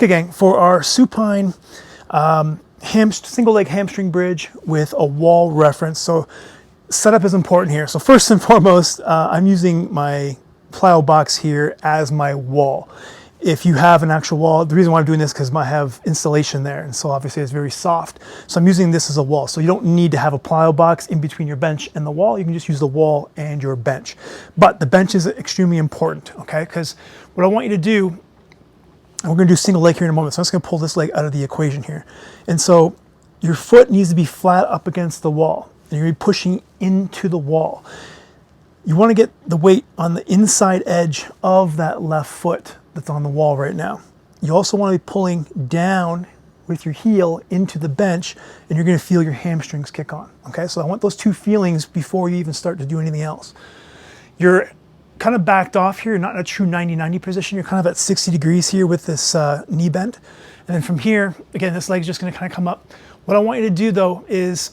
Okay, gang, for our supine single leg hamstring bridge with a wall reference. So setup is important here. So first and foremost, I'm using my plyo box here as my wall. If you have an actual wall, the reason why I'm doing this is because I have installation there, and so obviously it's very soft. So I'm using this as a wall. So you don't need to have a plyo box in between your bench and the wall. You can just use the wall and your bench. But the bench is extremely important, okay? Because what I want you to do, and we're going to do single leg here in a moment, so I'm just going to pull this leg out of the equation here. And so your foot needs to be flat up against the wall, and you're going to be pushing into the wall. You want to get the weight on the inside edge of that left foot that's on the wall right now. You also want to be pulling down with your heel into the bench, and you're going to feel your hamstrings kick on. Okay, so I want those two feelings before you even start to do anything else. You're kind of backed off here. You're not in a true 90-90 position. You're kind of at 60 degrees here with this knee bend. And then from here, again, this leg's just going to kind of come up. What I want you to do though is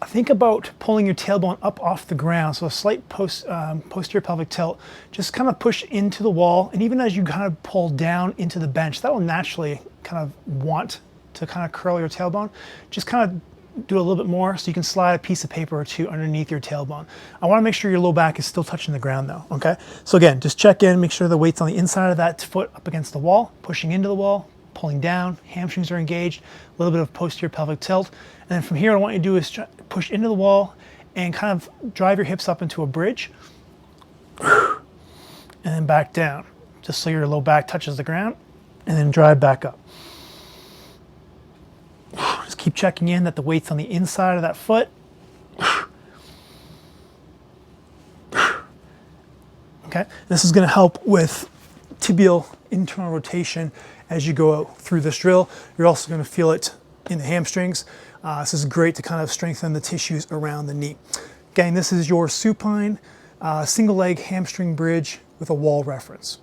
think about pulling your tailbone up off the ground. So a slight posterior pelvic tilt, just kind of push into the wall. And even as you kind of pull down into the bench, that will naturally kind of want to kind of curl your tailbone. Just kind of do a little bit more so you can slide a piece of paper or two underneath your tailbone. I want to make sure your low back is still touching the ground though, okay? So again, just check in, make sure the weight's on the inside of that foot up against the wall, pushing into the wall, pulling down, hamstrings are engaged, a little bit of posterior pelvic tilt. And then from here, what I want you to do is push into the wall and kind of drive your hips up into a bridge and then back down, just so your low back touches the ground, and then drive back up. Just keep checking in that the weight's on the inside of that foot. Okay, this is going to help with tibial internal rotation as you go through this drill. You're also going to feel it in the hamstrings. This is great to kind of strengthen the tissues around the knee. Again, this is your supine single leg hamstring bridge with a wall reference.